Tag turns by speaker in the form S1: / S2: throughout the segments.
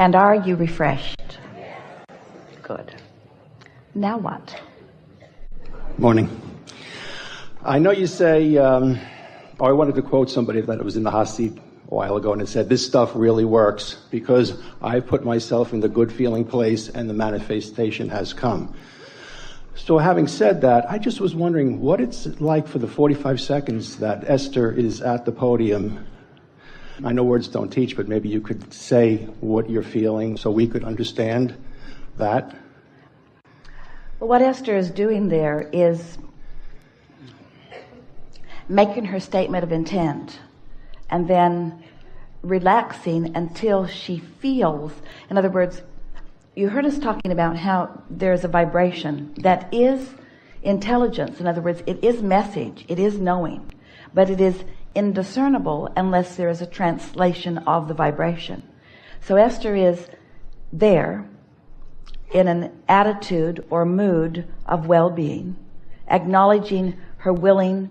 S1: And are you refreshed? Good. Now what?
S2: Morning. I know you say, I wanted to quote somebody that was in the hot seat a while ago, and it said, this stuff really works because I put myself in the good feeling place and the manifestation has come. So having said that, I just was wondering what it's like for the 45 seconds that Esther is at the podium. I know words don't teach, but maybe you could say what you're feeling so we could understand that.
S1: Well, what Esther is doing there is making her statement of intent and then relaxing until she feels, in other words, you heard us talking about how there's a vibration that is intelligence. In other words, it is message, it is knowing, but it is indiscernible unless there is a translation of the vibration. So Esther is there in an attitude or mood of well-being, acknowledging her willing,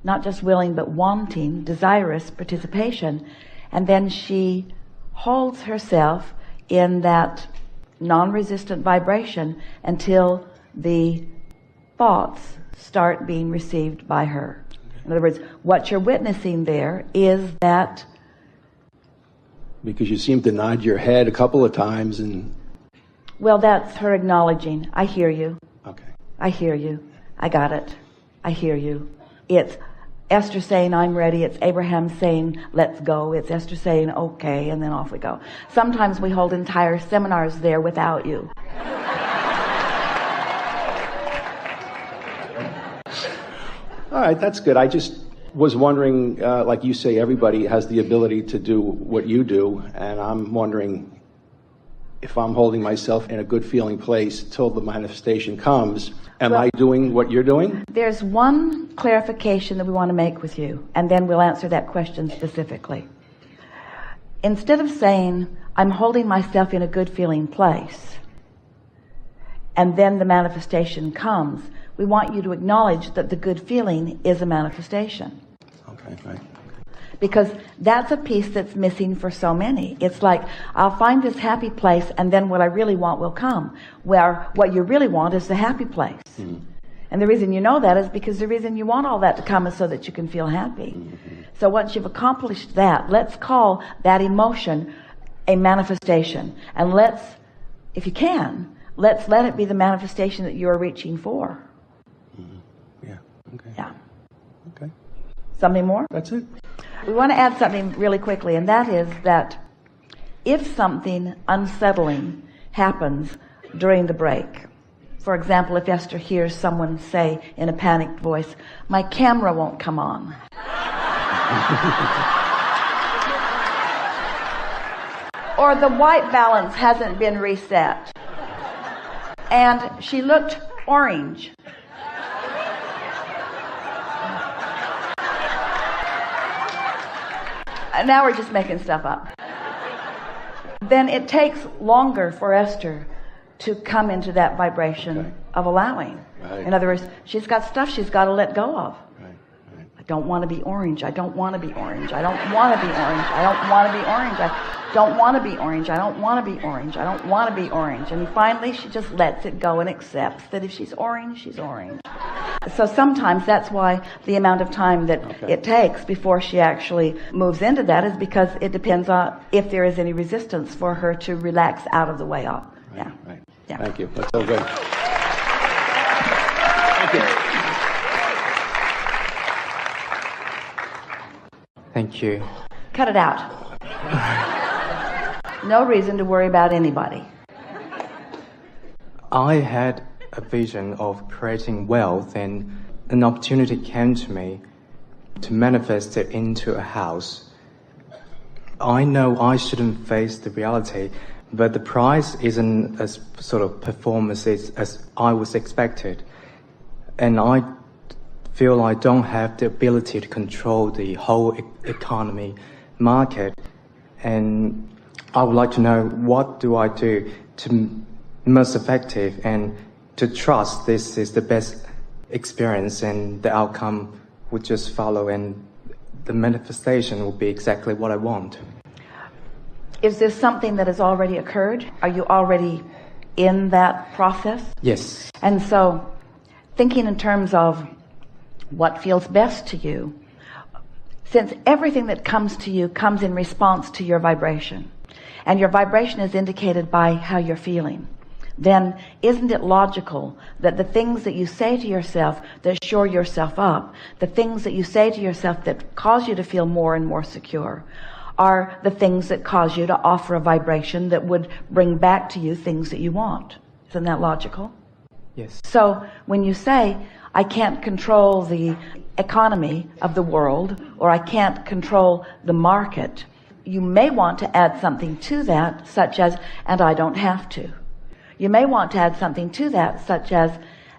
S1: not just willing, but wanting, desirous participation. And then she holds herself in that non-resistant vibration until the thoughts start being received by her. In other words, what you're witnessing there is that...
S2: Because you seem to nod your head a couple of times and...
S1: Well, that's her acknowledging, I hear you.
S2: Okay.
S1: I hear you. I got it. I hear you. It's Esther saying, I'm ready. It's Abraham saying, let's go. It's Esther saying, okay, and then off we go. Sometimes we hold entire seminars there without you.
S2: All right, that's good. I just was wondering, like you say, everybody has the ability to do what you do, and I'm wondering if I'm holding myself in a good feeling place till the manifestation comes, am I doing what you're doing?
S1: There's one clarification that we want to make with you, and then we'll answer that question specifically. Instead of saying, I'm holding myself in a good feeling place, and then the manifestation comes, we want you to acknowledge that the good feeling is a manifestation.
S2: Okay, right.
S1: Because that's a piece that's missing for so many. It's like, I'll find this happy place and then what I really want will come. Where what you really want is the happy place. Mm-hmm. And the reason you know that is because the reason you want all that to come is so that you can feel happy. Mm-hmm. So once you've accomplished that, let's call that emotion a manifestation. And let's, if you can, let's let it be the manifestation that you're reaching for.
S2: Mm-hmm. Yeah. Okay.
S1: Yeah.
S2: Okay.
S1: Something more?
S2: That's it.
S1: We want to add something really quickly, and that is that if something unsettling happens during the break, for example, if Esther hears someone say in a panicked voice, my camera won't come on. Or the white balance hasn't been reset. And she looked orange. Now we're just making stuff up. Then it takes longer for Esther to come into that vibration of allowing.
S2: Right.
S1: In other words, she's got stuff she's got to let go of.
S2: Right.
S1: I don't want to be orange. I don't want to be orange. I don't want to be orange. I don't want to be orange. I don't want to be orange. I don't want to be orange. I don't want to be orange. And finally she just lets it go and accepts that if she's orange, she's orange. So sometimes that's why the amount of time that it takes before she actually moves into that is because it depends on if there is any resistance for her to relax out of the way of. Yeah.
S2: Right.
S1: Yeah.
S2: Thank you. That's so good. Thank you.
S3: Thank you.
S1: Cut it out. No reason to worry about anybody.
S3: I had a vision of creating wealth, and an opportunity came to me to manifest it into a house. I know I shouldn't face the reality, but the price isn't as sort of performance as I was expected. And I feel I don't have the ability to control the whole economy market. And I would like to know, what do I do to most effective and to trust this is the best experience and the outcome would just follow and the manifestation will be exactly what I want.
S1: Is this something that has already occurred? Are you already in that process?
S3: Yes.
S1: And so, thinking in terms of what feels best to you, since everything that comes to you comes in response to your vibration, and your vibration is indicated by how you're feeling, then isn't it logical that the things that you say to yourself that shore yourself up, the things that you say to yourself that cause you to feel more and more secure, are the things that cause you to offer a vibration that would bring back to you things that you want? Isn't that logical?
S3: Yes.
S1: So when you say, I can't control the economy of the world, or I can't control the market, you may want to add something to that, such as, and I don't have to. You may want to add something to that, such as,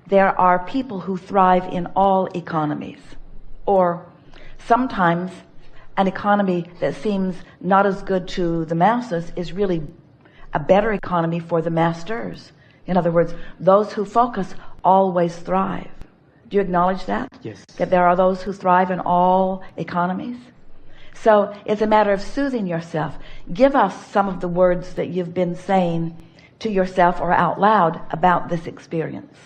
S1: there are people who thrive in all economies. Or sometimes an economy that seems not as good to the masses is really a better economy for the masters. In other words, those who focus always thrive. Do you acknowledge that?
S3: Yes.
S1: That there are those who thrive in all economies? So it's a matter of soothing yourself. Give us some of the words that you've been saying to yourself or out loud about this experience.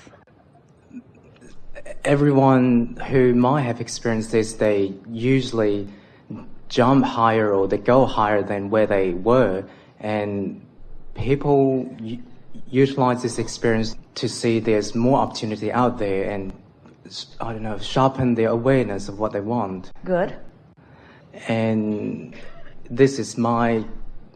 S3: Everyone who might have experienced this, they usually jump higher or they go higher than where they were, and people utilize this experience to see there's more opportunity out there and, I don't know, sharpen their awareness of what they want.
S1: Good.
S3: And this is my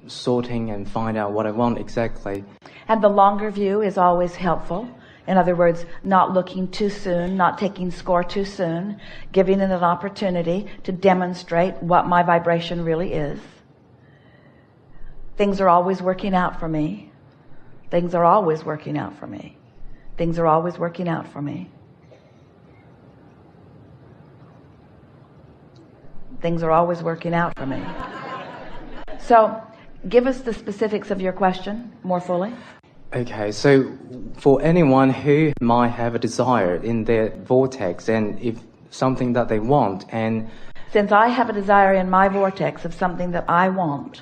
S3: sorting and find out what I want exactly.
S1: And the longer view is always helpful. In other words, not looking too soon, not taking score too soon, giving it an opportunity to demonstrate what my vibration really is. Things are always working out for me. Things are always working out for me. Things are always working out for me. Things are always working out for me. So, give us the specifics of your question more fully.
S3: Okay, so for anyone who might have a desire in their vortex, and if something that they want, and
S1: since I have a desire in my vortex of something that I want,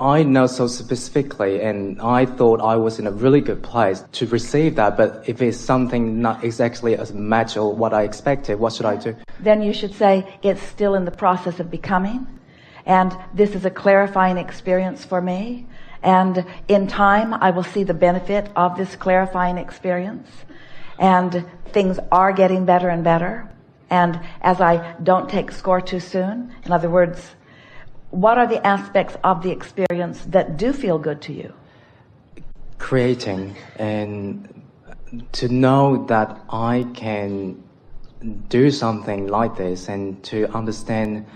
S3: I know so specifically, and I thought I was in a really good place to receive that, but if it's something not exactly a match or what I expected, what should I do?
S1: Then you should say, it's still in the process of becoming, and this is a clarifying experience for me, and in time I will see the benefit of this clarifying experience, and things are getting better and better, and as I don't take score too soon, in other words, what are the aspects of the experience that do feel good to you?
S3: Creating, and to know that I can do something like this, and to understand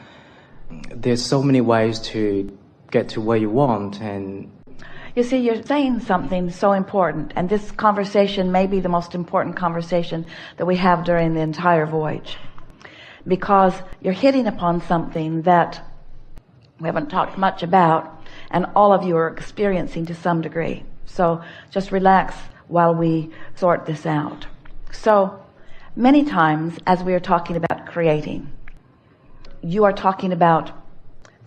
S3: there's so many ways to get to where you want. And
S1: you see, you're saying something so important, and this conversation may be the most important conversation that we have during the entire voyage, because you're hitting upon something that we haven't talked much about, and all of you are experiencing to some degree. So just relax while we sort this out. So many times as we are talking about creating, you are talking about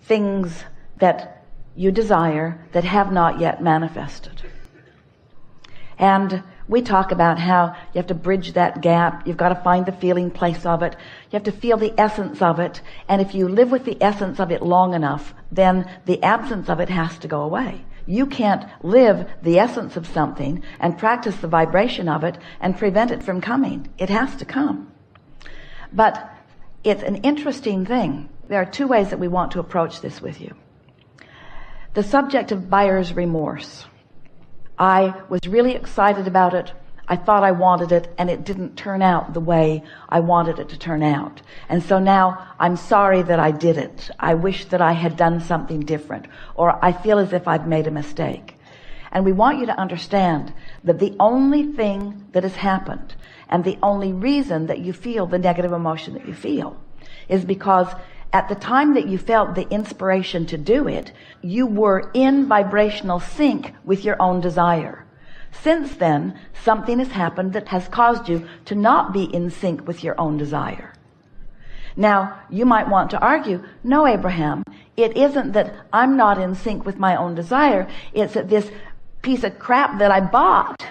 S1: things that you desire that have not yet manifested. And we talk about how you have to bridge that gap. You've got to find the feeling place of it. You have to feel the essence of it. And if you live with the essence of it long enough, then the absence of it has to go away. You can't live the essence of something and practice the vibration of it and prevent it from coming. It has to come. But it's an interesting thing. There are two ways that we want to approach this with you. The subject of buyer's remorse. I was really excited about it. I thought I wanted it, and it didn't turn out the way I wanted it to turn out. And so now I'm sorry that I did it. I wish that I had done something different, or I feel as if I've made a mistake. And we want you to understand that the only thing that has happened, and the only reason that you feel the negative emotion that you feel, is because at the time that you felt the inspiration to do it, you were in vibrational sync with your own desire. Since then, something has happened that has caused you to not be in sync with your own desire. Now, you might want to argue, no, Abraham, it isn't that I'm not in sync with my own desire. It's that this piece of crap that I bought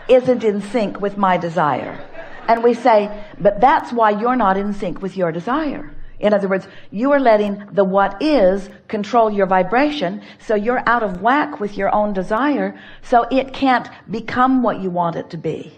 S1: isn't in sync with my desire. And we say, but that's why you're not in sync with your desire. In other words, you are letting the what is control your vibration, so you're out of whack with your own desire, so it can't become what you want it to be.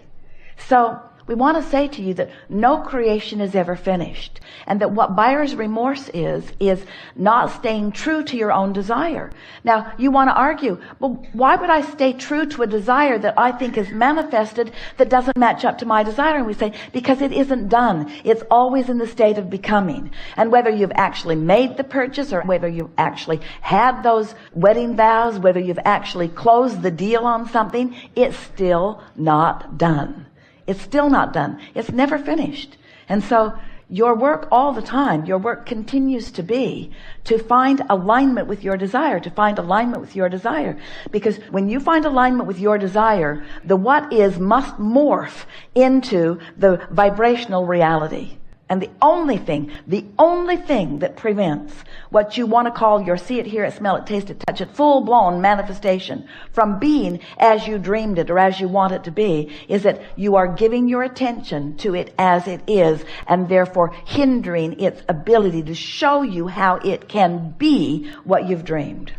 S1: So we want to say to you that no creation is ever finished, and that what buyer's remorse is not staying true to your own desire. Now, you want to argue, well, why would I stay true to a desire that I think is manifested that doesn't match up to my desire? And we say, because it isn't done. It's always in the state of becoming. And whether you've actually made the purchase, or whether you've actually had those wedding vows, whether you've actually closed the deal on something, it's still not done. It's still not done. It's never finished. And so your work all the time, your work continues to be to find alignment with your desire, to find alignment with your desire. Because when you find alignment with your desire, the what is must morph into the vibrational reality. And the only thing that prevents what you want to call your see it, hear it, smell it, taste it, touch it, full-blown manifestation from being as you dreamed it or as you want it to be is that you are giving your attention to it as it is, and therefore hindering its ability to show you how it can be what you've dreamed.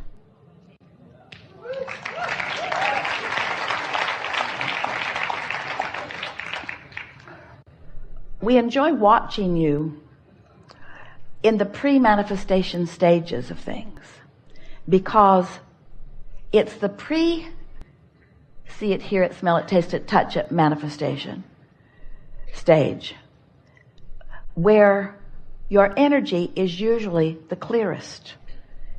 S1: We enjoy watching you in the pre-manifestation stages of things, because it's the see it, hear it, smell it, taste it, touch it manifestation stage where your energy is usually the clearest.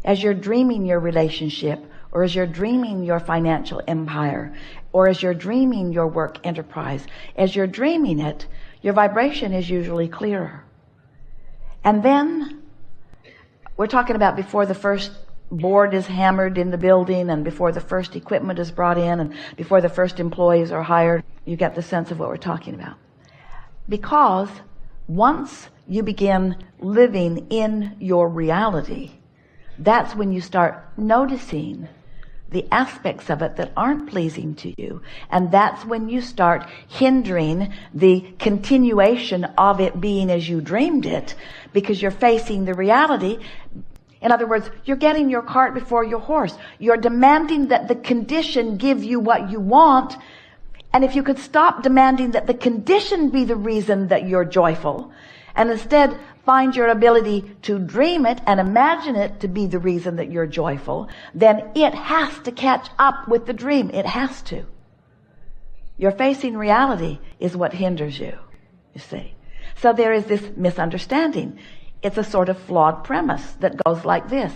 S1: As you're dreaming your relationship, or as you're dreaming your financial empire, or as you're dreaming your work enterprise, as you're dreaming it, your vibration is usually clearer. And then we're talking about before the first board is hammered in the building, and before the first equipment is brought in, and before the first employees are hired. You get the sense of what we're talking about. Because once you begin living in your reality, that's when you start noticing the aspects of it that aren't pleasing to you. And that's when you start hindering the continuation of it being as you dreamed it, because you're facing the reality. In other words, you're getting your cart before your horse. You're demanding that the condition give you what you want. And if you could stop demanding that the condition be the reason that you're joyful, and instead find your ability to dream it and imagine it to be the reason that you're joyful, then it has to catch up with the dream. It has to. Your facing reality is what hinders you, you see. So there is this misunderstanding. It's a sort of flawed premise that goes like this.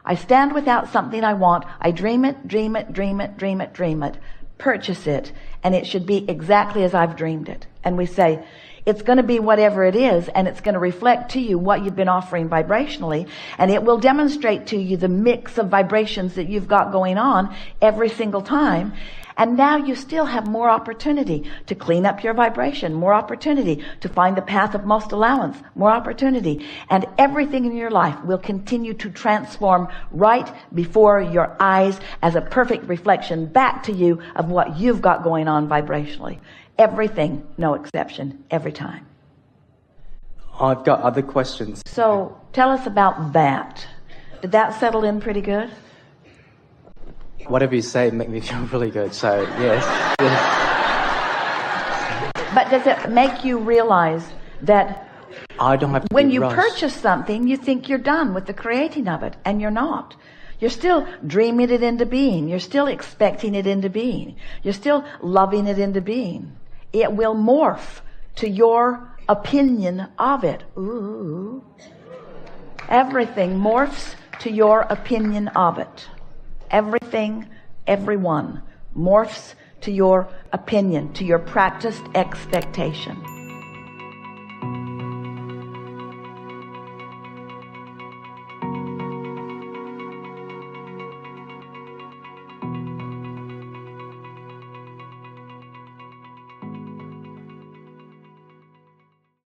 S1: I stand without something I want. I dream it, dream it, dream it, dream it, dream it. Purchase it, and it should be exactly as I've dreamed it. And we say, it's going to be whatever it is, and it's going to reflect to you what you've been offering vibrationally, and it will demonstrate to you the mix of vibrations that you've got going on every single time. And now you still have more opportunity to clean up your vibration, more opportunity to find the path of most allowance, more opportunity. And everything in your life will continue to transform right before your eyes as a perfect reflection back to you of what you've got going on vibrationally. Everything, no exception, every time.
S3: I've got other questions.
S1: So tell us about that. Did that settle in pretty good?
S3: Whatever you say make me feel really good, so yes.
S1: But does it make you realize that
S3: I don't have to
S1: when
S3: be
S1: you
S3: rushed.
S1: purchase something, you think you're done with the creating of it, and you're not. You're still dreaming it into being. You're still expecting it into being. You're still loving it into being. It will morph to your opinion of it. Ooh. Everything morphs to your opinion of it. Everything, everyone morphs to your opinion, to your practiced expectation.